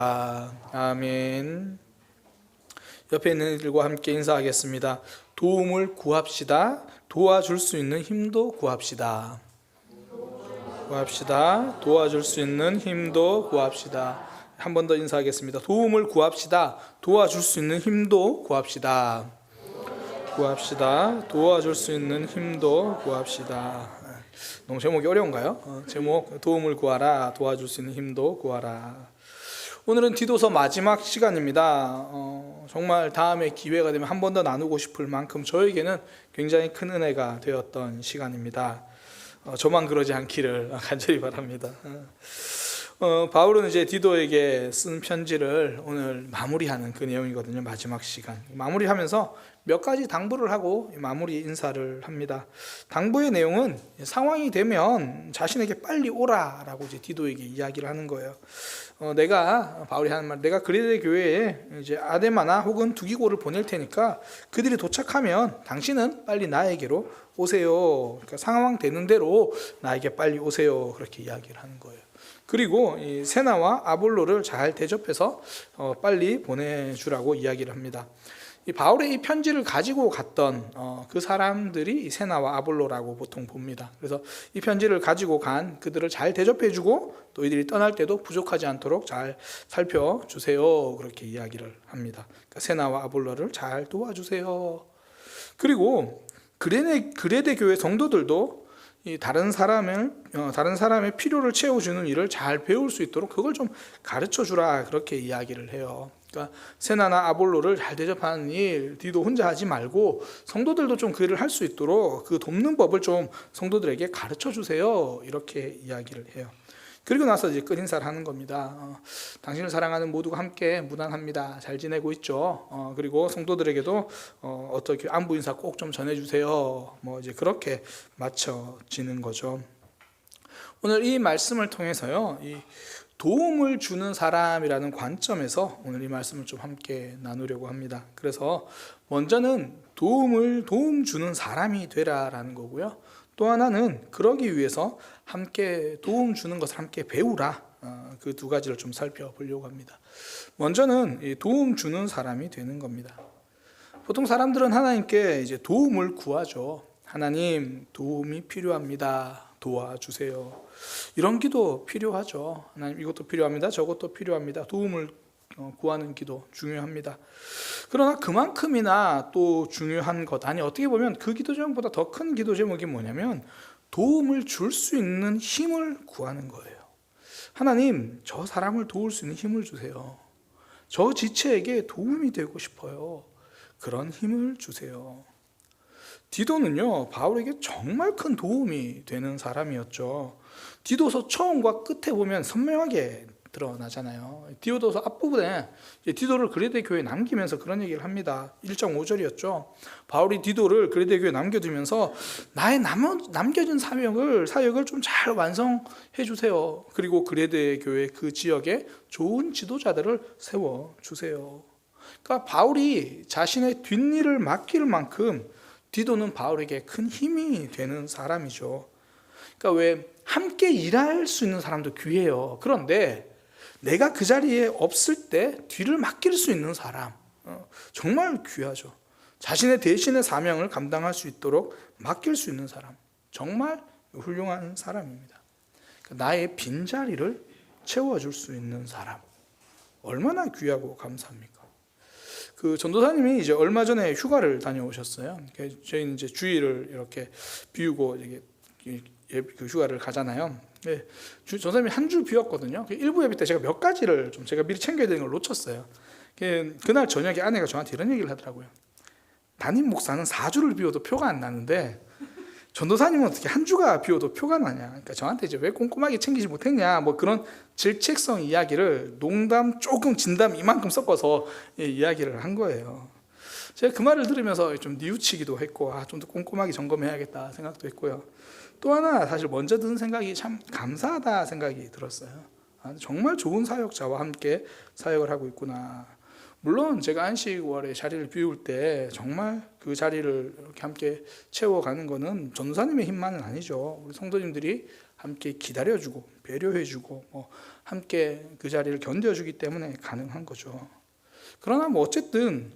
아멘. 옆에 있는 이들과 함께 인사하겠습니다. 도움을 구합시다. 도와줄 수 있는 힘도 구합시다. 도와줄 수 있는 힘도 구합시다. 한 번 더 인사하겠습니다. 도움을 구합시다. 도와줄 수 있는 힘도 구합시다. 도와줄 수 있는 힘도 구합시다. 너무 제목이 어려운가요? 제목 도움을 구하라. 도와줄 수 있는 힘도 구하라. 오늘은 디도서 마지막 시간입니다. 정말 다음에 기회가 되면 한 번 더 나누고 싶을 만큼 저에게는 굉장히 큰 은혜가 되었던 시간입니다. 저만 그러지 않기를 간절히 바랍니다. 바울은 이제 디도에게 쓴 편지를 오늘 마무리하는 그 내용이거든요. 마지막 시간 마무리하면서 몇 가지 당부를 하고 마무리 인사를 합니다. 당부의 내용은 상황이 되면 자신에게 빨리 오라라고 이제 디도에게 이야기를 하는 거예요. 바울이 하는 말, 내가 그리스도의 교회에 이제 아데마나 혹은 두기고를 보낼 테니까 그들이 도착하면 당신은 빨리 나에게로 오세요. 그러니까 상황 되는 대로 나에게 빨리 오세요. 그렇게 이야기를 하는 거예요. 그리고 이 세나와 아볼로를 잘 대접해서 빨리 보내주라고 이야기를 합니다. 이 바울의 이 편지를 가지고 갔던 그 사람들이 이 세나와 아볼로라고 보통 봅니다. 그래서 이 편지를 가지고 간 그들을 잘 대접해주고 또 이들이 떠날 때도 부족하지 않도록 잘 살펴주세요. 그렇게 이야기를 합니다. 그러니까 세나와 아볼로를 잘 도와주세요. 그리고 그레데 교회 성도들도 이 다른 사람의 필요를 채워주는 일을 잘 배울 수 있도록 그걸 좀 가르쳐 주라. 그렇게 이야기를 해요. 그러니까 세나나 아볼로를 잘 대접하는 일 디도 혼자 하지 말고 성도들도 좀 그 일을 할 수 있도록 그 돕는 법을 좀 성도들에게 가르쳐 주세요. 이렇게 이야기를 해요. 그리고 나서 이제 끝인사를 하는 겁니다. 당신을 사랑하는 모두가 함께 무난합니다. 잘 지내고 있죠. 그리고 성도들에게도 어떻게 안부 인사 꼭 좀 전해주세요. 이제 그렇게 마쳐지는 거죠. 오늘 이 말씀을 통해서요, 이 도움을 주는 사람이라는 관점에서 오늘 이 말씀을 좀 함께 나누려고 합니다. 그래서 먼저는 도움 주는 사람이 되라라는 거고요. 또 하나는 그러기 위해서 함께 도움 주는 것을 함께 배우라. 그 두 가지를 좀 살펴보려고 합니다. 먼저는 도움 주는 사람이 되는 겁니다. 보통 사람들은 하나님께 이제 도움을 구하죠. 하나님, 도움이 필요합니다. 도와주세요. 이런 기도 필요하죠. 하나님, 이것도 필요합니다. 저것도 필요합니다. 도움을 구하는 기도 중요합니다. 그러나 그만큼이나 또 중요한 것, 어떻게 보면 그 기도 제목보다 더 큰 기도 제목이 뭐냐면 도움을 줄 수 있는 힘을 구하는 거예요. 하나님, 저 사람을 도울 수 있는 힘을 주세요. 저 지체에게 도움이 되고 싶어요. 그런 힘을 주세요. 디도는요, 바울에게 정말 큰 도움이 되는 사람이었죠. 디도서 처음과 끝에 보면 선명하게 드러나잖아요. 디도서 앞부분에 디도를 그레데 교회에 남기면서 그런 얘기를 합니다. 1장 5절이었죠. 바울이 디도를 그레데 교회에 남겨두면서 나의 남겨진 사역을 좀 잘 완성해 주세요. 그리고 그레데 교회 그 지역에 좋은 지도자들을 세워주세요. 그러니까 바울이 자신의 뒷일을 맡길 만큼 디도는 바울에게 큰 힘이 되는 사람이죠. 그러니까 왜 함께 일할 수 있는 사람도 귀해요. 그런데 내가 그 자리에 없을 때 뒤를 맡길 수 있는 사람, 정말 귀하죠. 자신의 대신의 사명을 감당할 수 있도록 맡길 수 있는 사람, 정말 훌륭한 사람입니다. 그러니까 나의 빈자리를 채워줄 수 있는 사람, 얼마나 귀하고 감사합니까? 그 전도사님이 이제 얼마 전에 휴가를 다녀오셨어요. 저희는 이제 주일을 이렇게 비우고 그 휴가를 가잖아요. 전도사님이 한 주 비웠거든요. 일부 예배 때 제가 몇 가지를 좀 제가 미리 챙겨야 되는 걸 놓쳤어요. 그날 저녁에 아내가 저한테 이런 얘기를 하더라고요. 담임 목사는 4주를 비워도 표가 안 나는데 전도사님은 어떻게 한 주가 비워도 표가 나냐. 그러니까 저한테 이제 왜 꼼꼼하게 챙기지 못했냐, 그런 질책성 이야기를 농담 조금 진담 이만큼 섞어서 이야기를 한 거예요. 제가 그 말을 들으면서 좀 뉘우치기도 했고, 좀 더 꼼꼼하게 점검해야겠다 생각도 했고요. 또 하나 사실 먼저 드는 생각이 참 감사하다 생각이 들었어요. 정말 좋은 사역자와 함께 사역을 하고 있구나. 물론 제가 안식월에 자리를 비울 때 정말 그 자리를 이렇게 함께 채워가는 거는 전도사님의 힘만은 아니죠. 우리 성도님들이 함께 기다려주고 배려해주고 함께 그 자리를 견뎌주기 때문에 가능한 거죠. 그러나 어쨌든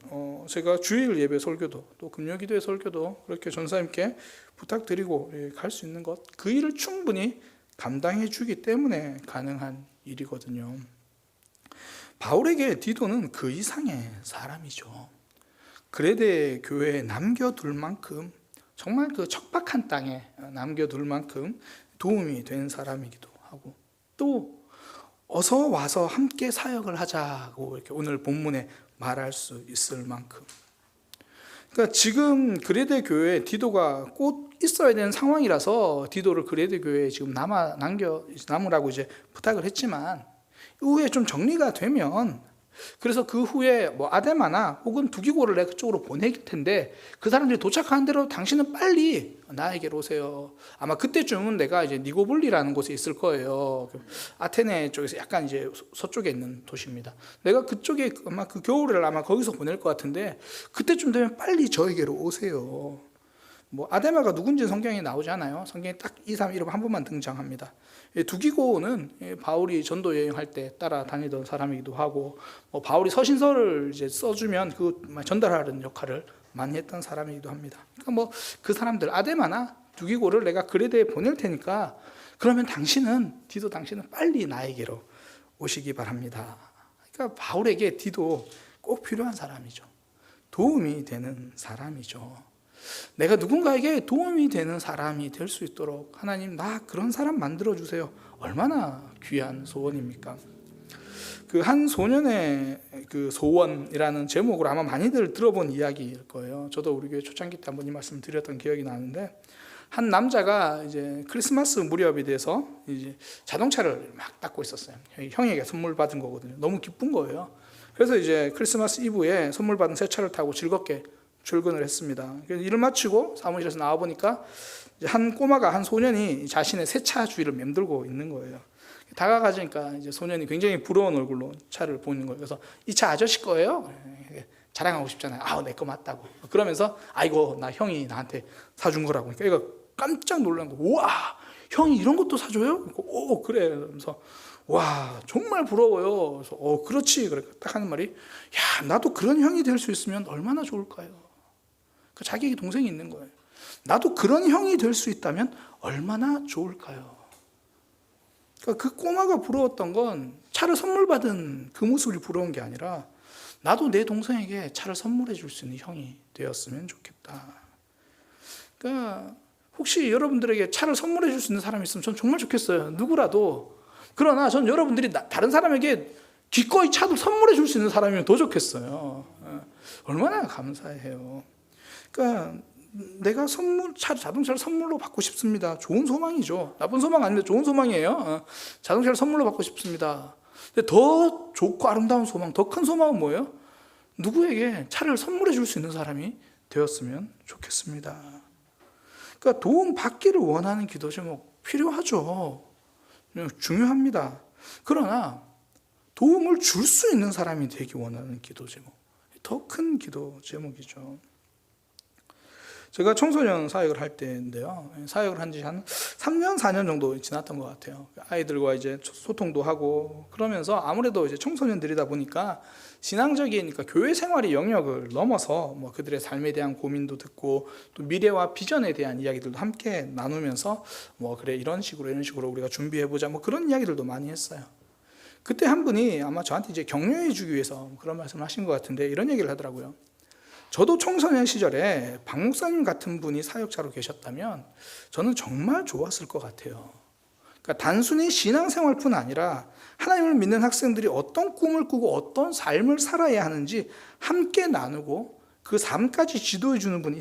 제가 주일 예배 설교도 또 금요기도의 설교도 그렇게 전사님께 부탁드리고 갈 수 있는 것, 그 일을 충분히 감당해 주기 때문에 가능한 일이거든요. 바울에게 디도는 그 이상의 사람이죠. 그레데 교회에 남겨둘 만큼, 정말 그 척박한 땅에 남겨둘 만큼 도움이 된 사람이기도 하고, 또 어서 와서 함께 사역을 하자고 이렇게 오늘 본문에 말할 수 있을 만큼, 그러니까 지금 그레데 교회에 디도가 꼭 있어야 되는 상황이라서 디도를 그레데 교회에 지금 남으라고 이제 부탁을 했지만, 이후에 좀 정리가 되면, 그래서 그 후에 아데마나 혹은 두기고를 내가 그쪽으로 보낼 텐데 그 사람들이 도착하는 대로 당신은 빨리 나에게로 오세요. 아마 그때쯤은 내가 이제 니고볼리라는 곳에 있을 거예요. 아테네 쪽에서 약간 이제 서쪽에 있는 도시입니다. 내가 그쪽에 아마 그 겨울을 아마 거기서 보낼 것 같은데 그때쯤 되면 빨리 저에게로 오세요. 아데마가 누군지 성경에 나오지 않아요. 성경에 딱 2, 3 이름 한 번만 등장합니다. 두기고는 바울이 전도 여행할 때 따라다니던 사람이기도 하고, 바울이 서신서를 이제 써주면 그 전달하는 역할을 많이 했던 사람이기도 합니다. 그러니까 그 사람들 아데마나 두기고를 내가 그레데에 보낼 테니까 그러면 디도 당신은 빨리 나에게로 오시기 바랍니다. 그러니까 바울에게 디도 꼭 필요한 사람이죠. 도움이 되는 사람이죠. 내가 누군가에게 도움이 되는 사람이 될 수 있도록 하나님, 나 그런 사람 만들어 주세요. 얼마나 귀한 소원입니까? 그 한 소년의 그 소원이라는 제목으로 아마 많이들 들어본 이야기일 거예요. 저도 우리 교회 초창기 때 한번 이 말씀 드렸던 기억이 나는데, 한 남자가 이제 크리스마스 무렵이 돼서 이제 자동차를 막 닦고 있었어요. 형에게 선물 받은 거거든요. 너무 기쁜 거예요. 그래서 이제 크리스마스 이브에 선물 받은 새 차를 타고 즐겁게 출근을 했습니다. 그래서 일을 마치고 사무실에서 나와 보니까 한 소년이 자신의 새 차 주위를 맴돌고 있는 거예요. 다가가니까 이제 소년이 굉장히 부러운 얼굴로 차를 보는 거예요. 그래서 이 차 아저씨 거예요? 자랑하고 싶잖아요. 내 거 맞다고. 그러면서 아이고, 나 형이 나한테 사준 거라고. 그러니까 얘가 깜짝 놀란 거. 우와, 형이 이런 것도 사줘요? 오, 그래. 그러면서 와, 정말 부러워요. 그래서 그렇지. 그래. 딱 하는 말이, 야, 나도 그런 형이 될 수 있으면 얼마나 좋을까요? 자기 동생이 있는 거예요. 나도 그런 형이 될 수 있다면 얼마나 좋을까요? 그러니까 그 꼬마가 부러웠던 건 차를 선물 받은 그 모습이 부러운 게 아니라, 나도 내 동생에게 차를 선물해 줄 수 있는 형이 되었으면 좋겠다. 그러니까 혹시 여러분들에게 차를 선물해 줄 수 있는 사람이 있으면 전 정말 좋겠어요. 누구라도. 그러나 전 여러분들이 다른 사람에게 기꺼이 차도 선물해 줄 수 있는 사람이면 더 좋겠어요. 얼마나 감사해요. 그러니까 내가 자동차를 선물로 받고 싶습니다. 좋은 소망이죠. 나쁜 소망 아닌데 좋은 소망이에요. 자동차를 선물로 받고 싶습니다. 근데 더 좋고 아름다운 소망, 더 큰 소망은 뭐예요? 누구에게 차를 선물해 줄 수 있는 사람이 되었으면 좋겠습니다. 그러니까 도움 받기를 원하는 기도 제목 필요하죠. 중요합니다. 그러나 도움을 줄 수 있는 사람이 되기 원하는 기도 제목, 더 큰 기도 제목이죠. 제가 청소년 사역을 할 때인데요. 사역을 한 지 한 3년, 4년 정도 지났던 것 같아요. 아이들과 이제 소통도 하고 그러면서 아무래도 이제 청소년들이다 보니까 신앙적인, 그러니까 교회 생활의 영역을 넘어서 그들의 삶에 대한 고민도 듣고 또 미래와 비전에 대한 이야기들도 함께 나누면서 그래, 이런 식으로 우리가 준비해보자 그런 이야기들도 많이 했어요. 그때 한 분이 아마 저한테 이제 격려해 주기 위해서 그런 말씀을 하신 것 같은데 이런 얘기를 하더라고요. 저도 청소년 시절에 박 목사님 같은 분이 사역자로 계셨다면 저는 정말 좋았을 것 같아요. 그러니까 단순히 신앙생활뿐 아니라 하나님을 믿는 학생들이 어떤 꿈을 꾸고 어떤 삶을 살아야 하는지 함께 나누고 그 삶까지 지도해 주는 분이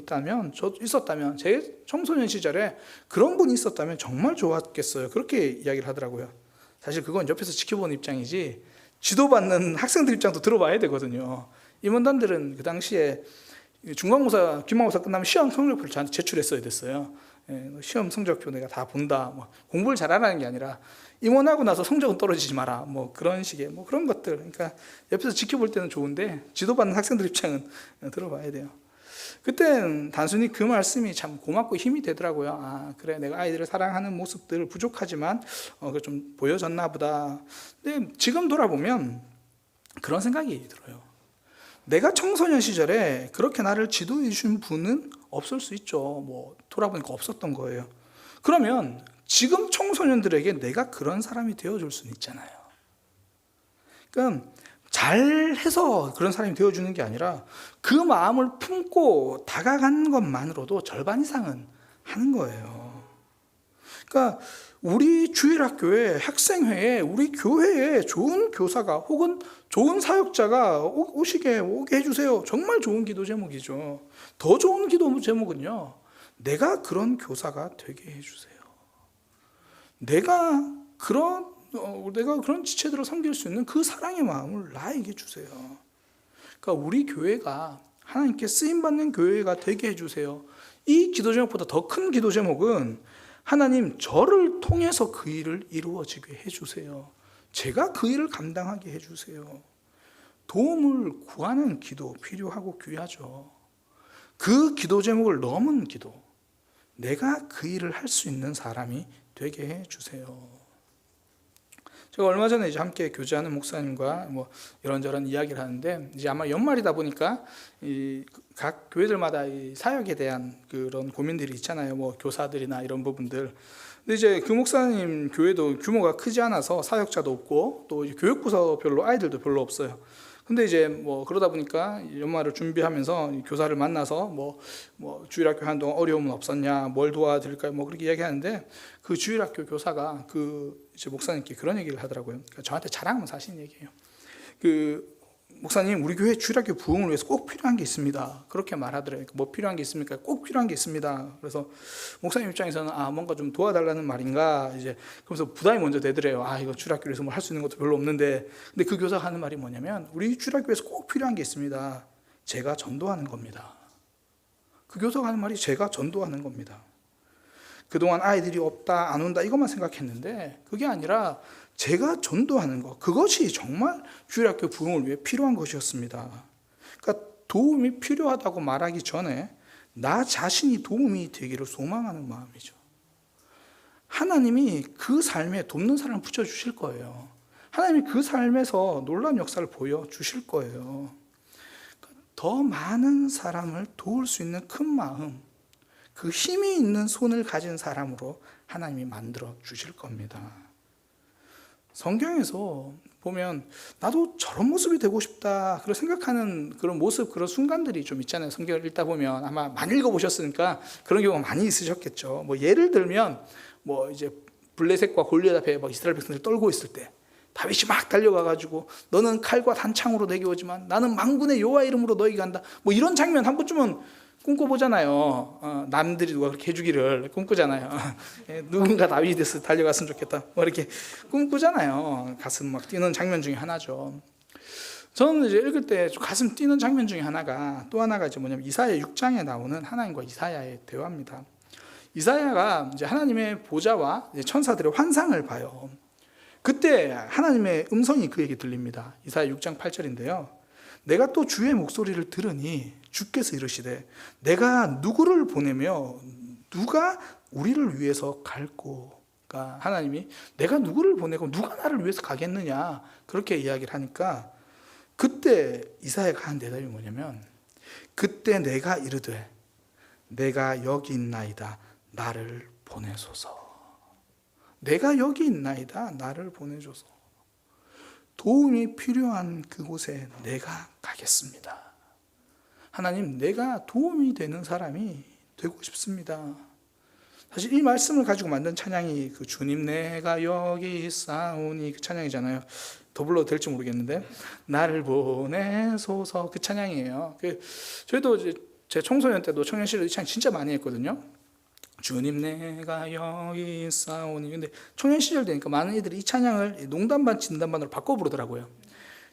있었다면 제 청소년 시절에 그런 분이 있었다면 정말 좋았겠어요. 그렇게 이야기를 하더라고요. 사실 그건 옆에서 지켜보는 입장이지 지도받는 학생들 입장도 들어봐야 되거든요. 임원단들은 그 당시에 중간고사, 기말고사 끝나면 시험 성적표를 저한테 제출했어야 됐어요. 시험 성적표 내가 다 본다. 뭐 공부를 잘하라는 게 아니라 임원하고 나서 성적은 떨어지지 마라. 뭐 그런 식의 뭐 그런 것들. 그러니까 옆에서 지켜볼 때는 좋은데 지도받는 학생들 입장은 들어봐야 돼요. 그땐 단순히 그 말씀이 참 고맙고 힘이 되더라고요. 아, 그래, 내가 아이들을 사랑하는 모습들 부족하지만 그걸 좀 보여줬나 보다. 근데 지금 돌아보면 그런 생각이 들어요. 내가 청소년 시절에 그렇게 나를 지도해 준 분은 없을 수 있죠. 뭐 돌아보니까 없었던 거예요. 그러면 지금 청소년들에게 내가 그런 사람이 되어줄 수는 있잖아요. 그러니까 잘해서 그런 사람이 되어주는 게 아니라 그 마음을 품고 다가가는 것만으로도 절반 이상은 하는 거예요. 그러니까 우리 주일학교에 학생회에 우리 교회에 좋은 교사가 혹은 좋은 사역자가 오게 해주세요. 정말 좋은 기도 제목이죠. 더 좋은 기도 제목은요, 내가 그런 교사가 되게 해주세요. 내가 그런 지체들을 섬길 수 있는 그 사랑의 마음을 나에게 주세요. 그러니까 우리 교회가 하나님께 쓰임받는 교회가 되게 해주세요. 이 기도 제목보다 더 큰 기도 제목은 하나님, 저를 통해서 그 일을 이루어지게 해주세요. 제가 그 일을 감당하게 해주세요. 도움을 구하는 기도 필요하고 귀하죠. 그 기도 제목을 넘은 기도, 내가 그 일을 할 수 있는 사람이 되게 해주세요. 제가 얼마 전에 이제 함께 교제하는 목사님과 뭐 이런저런 이야기를 하는데, 이제 아마 연말이다 보니까 이 각 교회들마다 이 사역에 대한 그런 고민들이 있잖아요. 뭐 교사들이나 이런 부분들. 근데 이제 그 목사님 교회도 규모가 크지 않아서 사역자도 없고 또 교육부서 별로 아이들도 별로 없어요. 근데 이제 뭐 그러다 보니까 연말을 준비하면서 교사를 만나서 뭐 주일학교 한동안 어려움은 없었냐, 뭘 도와드릴까요, 뭐 그렇게 이야기하는데, 그 주일학교 교사가 그 이제 목사님께 그런 얘기를 하더라고요. 그러니까 저한테 자랑하면서 하신 얘기예요. 그 목사님, 우리 교회 주일학교 부흥을 위해서 꼭 필요한 게 있습니다. 그렇게 말하더래요. 뭐 필요한 게 있습니까? 꼭 필요한 게 있습니다. 그래서 목사님 입장에서는 뭔가 좀 도와달라는 말인가, 이제 그러면서 부담이 먼저 되더래요. 이거 주일학교에서 뭐 할 수 있는 것도 별로 없는데. 근데 그 교사가 하는 말이 뭐냐면, 우리 주일학교에서 꼭 필요한 게 있습니다. 제가 전도하는 겁니다. 그 교사가 하는 말이 제가 전도하는 겁니다. 그동안 아이들이 없다, 안 온다 이것만 생각했는데 그게 아니라 제가 전도하는 것, 그것이 정말 주일학교 부흥을 위해 필요한 것이었습니다. 그러니까 도움이 필요하다고 말하기 전에 나 자신이 도움이 되기를 소망하는 마음이죠. 하나님이 그 삶에 돕는 사람을 붙여주실 거예요. 하나님이 그 삶에서 놀라운 역사를 보여주실 거예요. 더 많은 사람을 도울 수 있는 큰 마음, 그 힘이 있는 손을 가진 사람으로 하나님이 만들어 주실 겁니다. 성경에서 보면 나도 저런 모습이 되고 싶다 그런 생각하는 그런 모습, 그런 순간들이 좀 있잖아요. 성경을 읽다 보면 아마 많이 읽어보셨으니까 그런 경우가 많이 있으셨겠죠. 뭐 예를 들면 뭐 이제 블레셋과 골리앗 앞에 막 이스라엘 백성들이 떨고 있을 때 다윗이 막 달려가가지고 너는 칼과 단창으로 내게 오지만 나는 만군의 여호와 이름으로 너에게 간다. 뭐 이런 장면 한 번쯤은 꿈꿔보잖아요. 남들이 누가 그렇게 해주기를 꿈꾸잖아요. 누군가 다윗이 돼서 달려갔으면 좋겠다. 뭐 이렇게 꿈꾸잖아요. 가슴 막 뛰는 장면 중에 하나죠. 저는 이제 읽을 때 가슴 뛰는 장면 중에 하나가, 또 하나가 이제 뭐냐면 이사야 6장에 나오는 하나님과 이사야의 대화입니다. 이사야가 이제 하나님의 보좌와 천사들의 환상을 봐요. 그때 하나님의 음성이 그에게 들립니다. 이사야 6장 8절인데요. 내가 또 주의 목소리를 들으니 주께서 이르시되 내가 누구를 보내며 누가 우리를 위해서 갈고. 그러니까 하나님이 내가 누구를 보내고 누가 나를 위해서 가겠느냐 그렇게 이야기를 하니까, 그때 이사야가 한 대답이 뭐냐면, 그때 내가 이르되 내가 여기 있나이다 나를 보내소서. 내가 여기 있나이다 나를 보내소서. 도움이 필요한 그곳에 내가 가겠습니다. 하나님, 내가 도움이 되는 사람이 되고 싶습니다. 사실 이 말씀을 가지고 만든 찬양이 그 주님 내가 여기 있사오니 그 찬양이잖아요. 더 불러도 될지 모르겠는데 나를 보내소서 그 찬양이에요. 저희도 이제 제 청소년 때도 청년 시절 이 찬양 진짜 많이 했거든요. 주님 내가 여기 있사오니. 근데 청년 시절 되니까 많은 이들이 이 찬양을 농담 반 진담 반으로 바꿔 부르더라고요.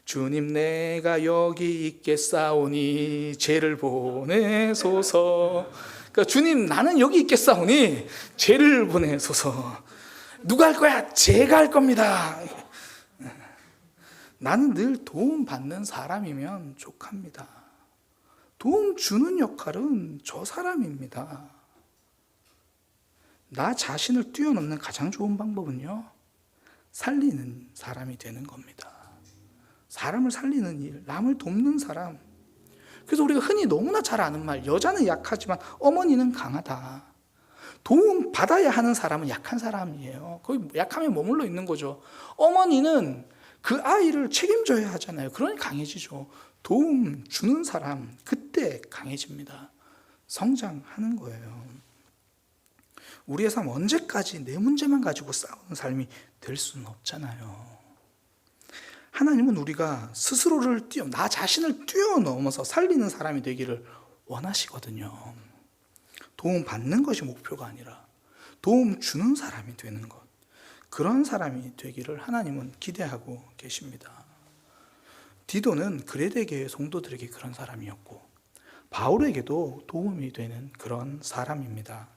주님 내가 여기 있겠사오니 죄를 보내소서. 그러니까 주님 나는 여기 있겠사오니 쟤를 보내소서. 누가 할 거야? 제가 할 겁니다. 나는 늘 도움 받는 사람이면 족합니다. 도움 주는 역할은 저 사람입니다. 나 자신을 뛰어넘는 가장 좋은 방법은요, 살리는 사람이 되는 겁니다. 사람을 살리는 일, 남을 돕는 사람. 그래서 우리가 흔히 너무나 잘 아는 말, 여자는 약하지만 어머니는 강하다. 도움 받아야 하는 사람은 약한 사람이에요. 거의 약함에 머물러 있는 거죠. 어머니는 그 아이를 책임져야 하잖아요. 그러니 강해지죠. 도움 주는 사람, 그때 강해집니다. 성장하는 거예요. 우리의 삶 언제까지 내 문제만 가지고 싸우는 삶이 될 수는 없잖아요. 하나님은 우리가 스스로를 나 자신을 뛰어넘어서 살리는 사람이 되기를 원하시거든요. 도움 받는 것이 목표가 아니라 도움 주는 사람이 되는 것, 그런 사람이 되기를 하나님은 기대하고 계십니다. 디도는 그레데 교회 성도들에게 그런 사람이었고 바울에게도 도움이 되는 그런 사람입니다.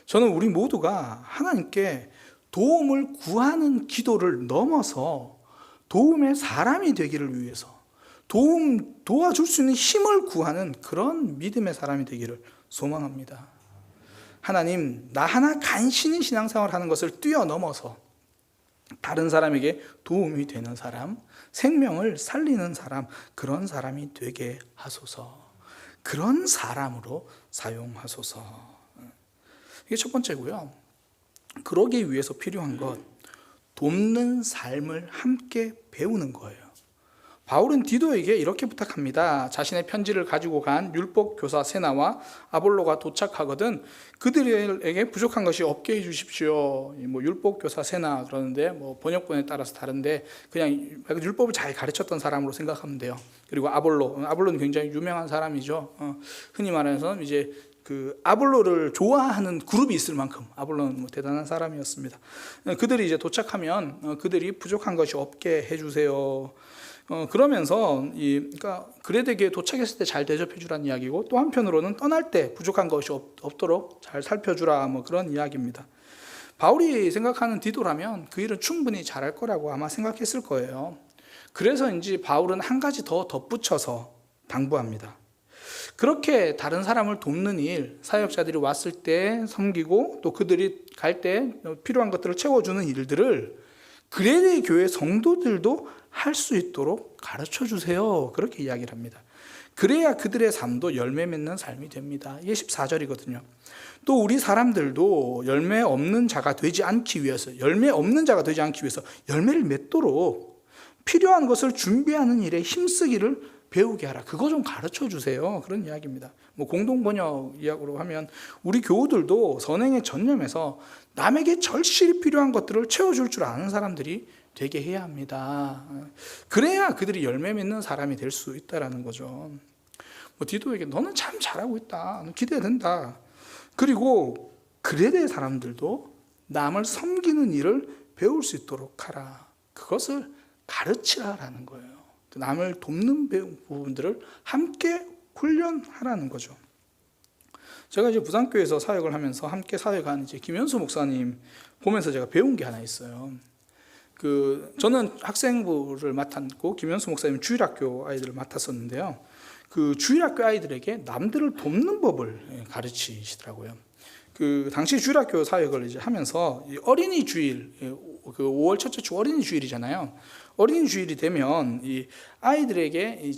저는 우리 모두가 하나님께 도움을 구하는 기도를 넘어서 도움의 사람이 되기를 위해서 도와줄 수 있는 힘을 구하는 그런 믿음의 사람이 되기를 소망합니다. 하나님, 나 하나 간신히 신앙생활 하는 것을 뛰어넘어서 다른 사람에게 도움이 되는 사람, 생명을 살리는 사람, 그런 사람이 되게 하소서. 그런 사람으로 사용하소서. 이게 첫 번째고요. 그러기 위해서 필요한 것, 돕는 삶을 함께 배우는 거예요. 바울은 디도에게 이렇게 부탁합니다. 자신의 편지를 가지고 간 율법 교사 세나와 아볼로가 도착하거든 그들에게 부족한 것이 없게 해주십시오. 율법 교사 세나 그러는데 번역본에 따라서 다른데 그냥 율법을 잘 가르쳤던 사람으로 생각하면 돼요. 그리고 아볼로는 굉장히 유명한 사람이죠. 흔히 말해서 이제 그 아볼로를 좋아하는 그룹이 있을 만큼 아볼로는 대단한 사람이었습니다. 그들이 이제 도착하면 그들이 부족한 것이 없게 해주세요. 그러면서 그러니까 그레데기에 도착했을 때 잘 대접해 주라는 이야기고, 또 한편으로는 떠날 때 부족한 것이 없도록 잘 살펴주라, 그런 이야기입니다. 바울이 생각하는 디도라면 그 일은 충분히 잘할 거라고 아마 생각했을 거예요. 그래서인지 바울은 한 가지 더 덧붙여서 당부합니다. 그렇게 다른 사람을 돕는 일, 사역자들이 왔을 때 섬기고 또 그들이 갈 때 필요한 것들을 채워주는 일들을 그레데 교회 성도들도 할 수 있도록 가르쳐 주세요. 그렇게 이야기를 합니다. 그래야 그들의 삶도 열매 맺는 삶이 됩니다. 이게 14절이거든요. 또 우리 사람들도 열매 없는 자가 되지 않기 위해서 열매를 맺도록 필요한 것을 준비하는 일에 힘쓰기를 배우게 하라. 그거 좀 가르쳐 주세요. 그런 이야기입니다. 공동 번역 이야기로 하면 우리 교우들도 선행에 전념해서 남에게 절실히 필요한 것들을 채워줄 줄 아는 사람들이 되게 해야 합니다. 그래야 그들이 열매 맺는 사람이 될 수 있다라는 거죠. 디도에게 너는 참 잘하고 있다. 기대된다. 그리고 그레데 사람들도 남을 섬기는 일을 배울 수 있도록 하라. 그것을 가르치라라는 거예요. 남을 돕는 부분들을 함께 훈련하라는 거죠. 제가 이제 부산교회에서 사역을 하면서 함께 사역한 이제 김현수 목사님 보면서 제가 배운 게 하나 있어요. 저는 학생부를 맡았고 김현수 목사님 주일학교 아이들을 맡았었는데요. 그 주일학교 아이들에게 남들을 돕는 법을 가르치시더라고요. 당시 주일학교 사역을 이제 하면서 어린이 주일, 5월 첫째 주 어린이 주일이잖아요. 어린이 주일이 되면 이 아이들에게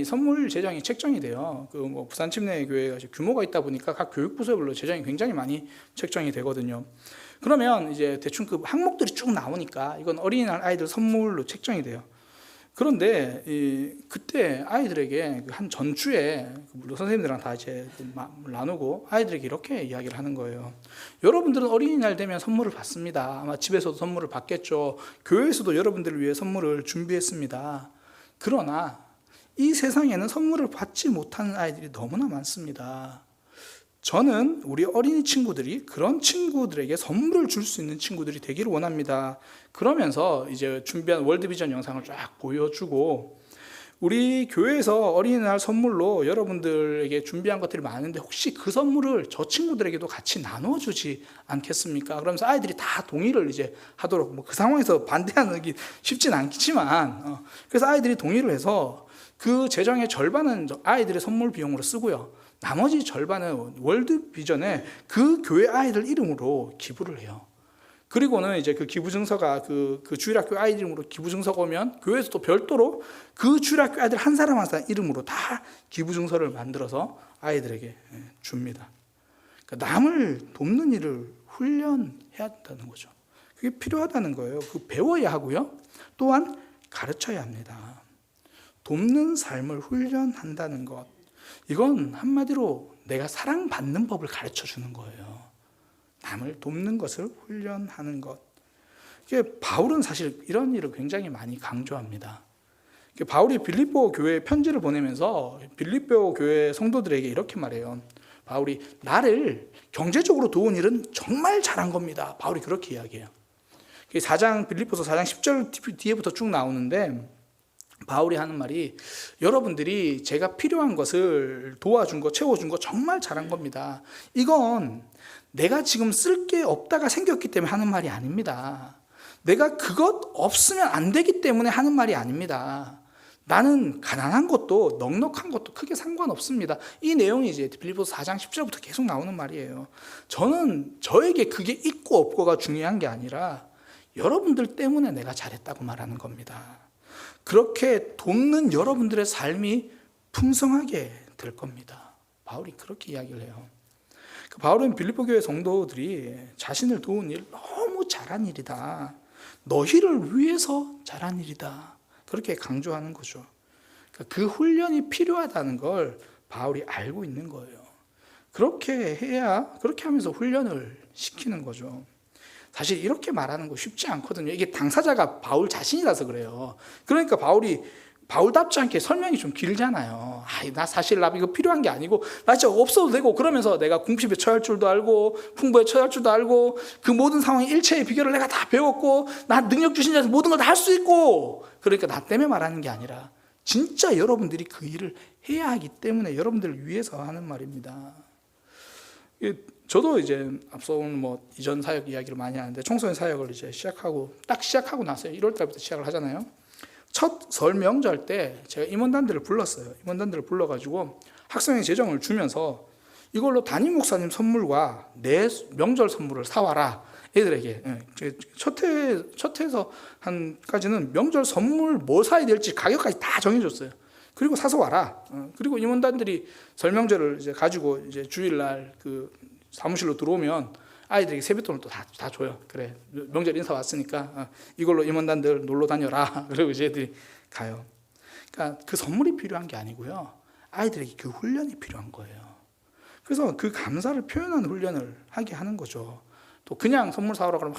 선물 재정이 책정이 돼요. 부산 침례교회가 규모가 있다 보니까 각 교육부서별로 재정이 굉장히 많이 책정이 되거든요. 그러면 이제 대충 그 항목들이 쭉 나오니까 이건 어린이날 아이들 선물로 책정이 돼요. 그런데 그때 아이들에게 한 전주에 물론 선생님들랑 다 이제 나누고 아이들에게 이렇게 이야기를 하는 거예요. 여러분들은 어린이날 되면 선물을 받습니다. 아마 집에서도 선물을 받겠죠. 교회에서도 여러분들을 위해 선물을 준비했습니다. 그러나 이 세상에는 선물을 받지 못하는 아이들이 너무나 많습니다. 저는 우리 어린이 친구들이 그런 친구들에게 선물을 줄 수 있는 친구들이 되기를 원합니다. 그러면서 이제 준비한 월드비전 영상을 쫙 보여주고 우리 교회에서 어린이날 선물로 여러분들에게 준비한 것들이 많은데 혹시 그 선물을 저 친구들에게도 같이 나눠주지 않겠습니까? 그러면서 아이들이 다 동의를 이제 하도록, 뭐 그 상황에서 반대하는 게 쉽진 않겠지만, 그래서 아이들이 동의를 해서 그 재정의 절반은 아이들의 선물 비용으로 쓰고요. 나머지 절반은 월드비전에 그 교회 아이들 이름으로 기부를 해요. 그리고는 이제 그 기부증서가 그 주일학교 아이들 이름으로 기부증서가 오면 교회에서 또 별도로 그 주일학교 아이들 한 사람 한 사람 이름으로 다 기부증서를 만들어서 아이들에게 줍니다. 그러니까 남을 돕는 일을 훈련해야 한다는 거죠. 그게 필요하다는 거예요. 그 배워야 하고요. 또한 가르쳐야 합니다. 돕는 삶을 훈련한다는 것. 이건 한마디로 내가 사랑받는 법을 가르쳐 주는 거예요. 남을 돕는 것을 훈련하는 것. 이게 바울은 사실 이런 일을 굉장히 많이 강조합니다. 바울이 빌립보 교회에 편지를 보내면서 빌립보 교회 성도들에게 이렇게 말해요. 바울이 나를 경제적으로 도운 일은 정말 잘한 겁니다. 바울이 그렇게 이야기해요. 빌립보서 4장 10절 뒤에부터 쭉 나오는데 바울이 하는 말이 여러분들이 제가 필요한 것을 도와준 거, 채워준 거 정말 잘한 겁니다. 이건 내가 지금 쓸 게 없다가 생겼기 때문에 하는 말이 아닙니다. 내가 그것 없으면 안 되기 때문에 하는 말이 아닙니다. 나는 가난한 것도 넉넉한 것도 크게 상관없습니다. 이 내용이 이제 빌립보서 4장 10절부터 계속 나오는 말이에요. 저는 저에게 그게 있고 없고가 중요한 게 아니라 여러분들 때문에 내가 잘했다고 말하는 겁니다. 그렇게 돕는 여러분들의 삶이 풍성하게 될 겁니다. 바울이 그렇게 이야기를 해요. 바울은 빌립보 교회 성도들이 자신을 도운 일 너무 잘한 일이다. 너희를 위해서 잘한 일이다. 그렇게 강조하는 거죠. 그 훈련이 필요하다는 걸 바울이 알고 있는 거예요. 그렇게 하면서 훈련을 시키는 거죠. 사실 이렇게 말하는 거 쉽지 않거든요. 이게 당사자가 바울 자신이라서 그래요. 그러니까 바울답지 않게 설명이 좀 길잖아요. 나 사실 이거 필요한 게 아니고 나 진짜 없어도 되고 그러면서 내가 궁핍에 처할 줄도 알고 풍부에 처할 줄도 알고 그 모든 상황의 일체의 비결을 내가 다 배웠고 나 능력 주신 자에서 모든 걸 다 할 수 있고 그러니까 나 때문에 말하는 게 아니라 진짜 여러분들이 그 일을 해야 하기 때문에 여러분들을 위해서 하는 말입니다. 저도 이제 앞서 오늘 이전 사역 이야기를 많이 하는데 청소년 사역을 이제 시작하고 나서 1월 달부터 시작을 하잖아요. 첫 설 명절 때 제가 임원단들을 불렀어요. 임원단들을 불러가지고 학생의 재정을 주면서 이걸로 담임 목사님 선물과 내 명절 선물을 사와라. 애들에게 첫 해에서 한까지는 명절 선물 뭐 사야 될지 가격까지 다 정해줬어요. 그리고 사서 와라. 그리고 임원단들이 설 명절을 이제 가지고 이제 주일날 그 사무실로 들어오면 아이들에게 세뱃돈을 또 다 줘요. 그래, 명절 인사 왔으니까 이걸로 임원단들 놀러 다녀라. 그리고 이제 애들이 가요. 그러니까 그 선물이 필요한 게 아니고요. 아이들에게 그 훈련이 필요한 거예요. 그래서 그 감사를 표현하는 훈련을 하게 하는 거죠. 또 그냥 선물 사오라 그러면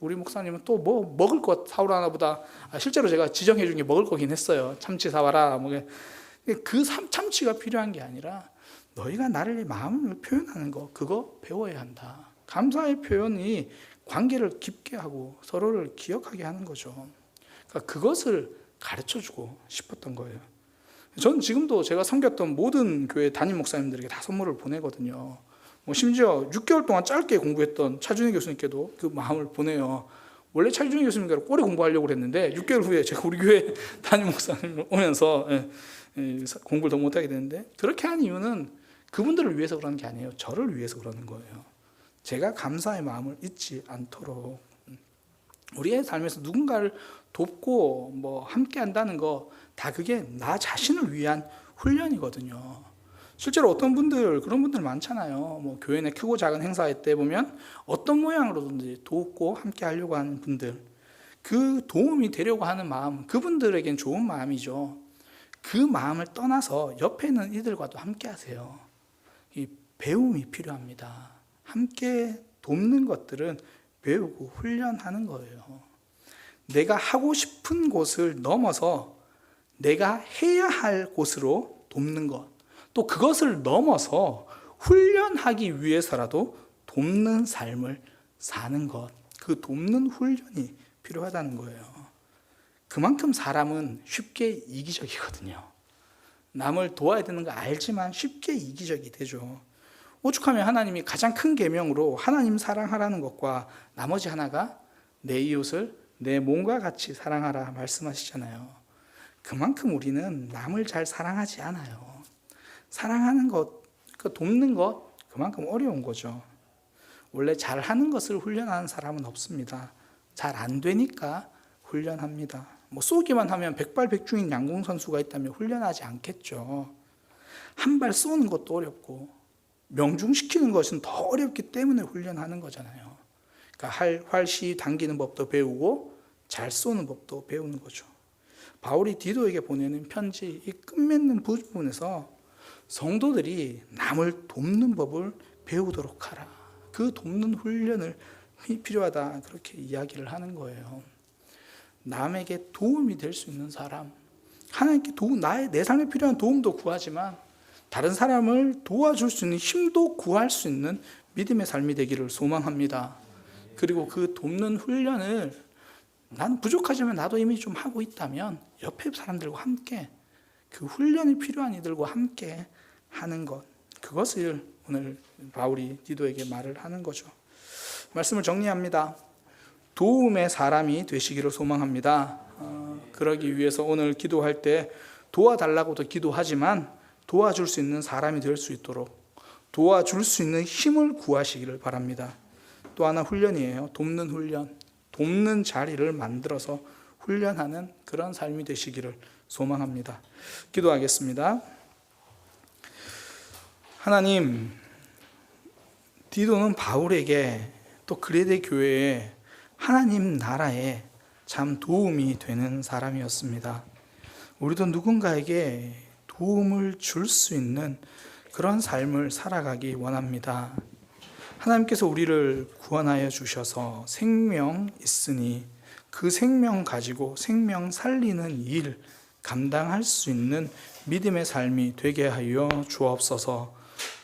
우리 목사님은 또 뭐 먹을 것 사오라나 보다. 실제로 제가 지정해 준 게 먹을 거긴 했어요. 참치 사와라. 그 참치가 필요한 게 아니라 너희가 나를 마음을 표현하는 거 그거 배워야 한다. 감사의 표현이 관계를 깊게 하고 서로를 기억하게 하는 거죠. 그러니까 그것을 가르쳐주고 싶었던 거예요. 전 지금도 제가 섬겼던 모든 교회 담임 목사님들에게 다 선물을 보내거든요. 심지어 6개월 동안 짧게 공부했던 차준희 교수님께도 그 마음을 보내요. 원래 차준희 교수님께로 오래 공부하려고 했는데 6개월 후에 제가 우리 교회 담임 목사님 오면서 공부를 더 못하게 되는데 그렇게 한 이유는 그분들을 위해서 그러는 게 아니에요. 저를 위해서 그러는 거예요. 제가 감사의 마음을 잊지 않도록 우리의 삶에서 누군가를 돕고 함께 한다는 거 다 그게 나 자신을 위한 훈련이거든요. 실제로 어떤 분들 그런 분들 많잖아요. 교회 내 크고 작은 행사회 때 보면 어떤 모양으로든지 돕고 함께 하려고 하는 분들 그 도움이 되려고 하는 마음 그분들에겐 좋은 마음이죠. 그 마음을 떠나서 옆에 있는 이들과도 함께 하세요. 이 배움이 필요합니다. 함께 돕는 것들은 배우고 훈련하는 거예요. 내가 하고 싶은 곳을 넘어서 내가 해야 할 곳으로 돕는 것, 또 그것을 넘어서 훈련하기 위해서라도 돕는 삶을 사는 것, 그 돕는 훈련이 필요하다는 거예요. 그만큼 사람은 쉽게 이기적이거든요. 남을 도와야 되는 거 알지만 쉽게 이기적이 되죠. 오죽하면 하나님이 가장 큰 계명으로 하나님 사랑하라는 것과 나머지 하나가 내 이웃을 내 몸과 같이 사랑하라 말씀하시잖아요. 그만큼 우리는 남을 잘 사랑하지 않아요. 사랑하는 것, 돕는 것, 그만큼 어려운 거죠. 원래 잘하는 것을 훈련하는 사람은 없습니다. 잘 안 되니까 훈련합니다. 쏘기만 하면 백발백중인 양궁 선수가 있다면 훈련하지 않겠죠. 한 발 쏘는 것도 어렵고 명중시키는 것은 더 어렵기 때문에 훈련하는 거잖아요. 그러니까 활시 당기는 법도 배우고 잘 쏘는 법도 배우는 거죠. 바울이 디도에게 보내는 편지 이 끝맺는 부분에서 성도들이 남을 돕는 법을 배우도록 하라. 그 돕는 훈련을 필요하다. 그렇게 이야기를 하는 거예요. 남에게 도움이 될 수 있는 사람, 하나님께 내 삶에 필요한 도움도 구하지만 다른 사람을 도와줄 수 있는 힘도 구할 수 있는 믿음의 삶이 되기를 소망합니다. 그리고 그 돕는 훈련을 난 부족하지만 나도 이미 좀 하고 있다면 옆에 사람들과 함께 그 훈련이 필요한 이들과 함께 하는 것, 그것을 오늘 바울이 디도에게 말을 하는 거죠. 말씀을 정리합니다. 도움의 사람이 되시기를 소망합니다. 그러기 위해서 오늘 기도할 때 도와달라고도 기도하지만 도와줄 수 있는 사람이 될 수 있도록 도와줄 수 있는 힘을 구하시기를 바랍니다. 또 하나 훈련이에요. 돕는 훈련, 돕는 자리를 만들어서 훈련하는 그런 삶이 되시기를 소망합니다. 기도하겠습니다. 하나님, 디도는 바울에게 또 그레데 교회에 하나님 나라에 참 도움이 되는 사람이었습니다. 우리도 누군가에게 도움을 줄 수 있는 그런 삶을 살아가기 원합니다. 하나님께서 우리를 구원하여 주셔서 생명 있으니 그 생명 가지고 생명 살리는 일 감당할 수 있는 믿음의 삶이 되게 하여 주옵소서.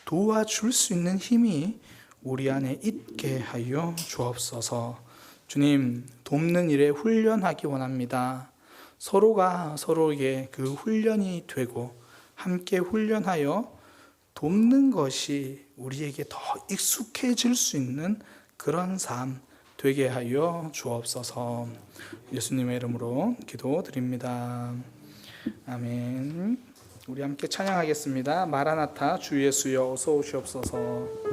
도와줄 수 있는 힘이 우리 안에 있게 하여 주옵소서. 주님, 돕는 일에 훈련하기 원합니다. 서로가 서로에게 그 훈련이 되고 함께 훈련하여 돕는 것이 우리에게 더 익숙해질 수 있는 그런 삶 되게 하여 주옵소서. 예수님의 이름으로 기도드립니다. 아멘. 우리 함께 찬양하겠습니다. 마라나타 주 예수여 어서 오시옵소서.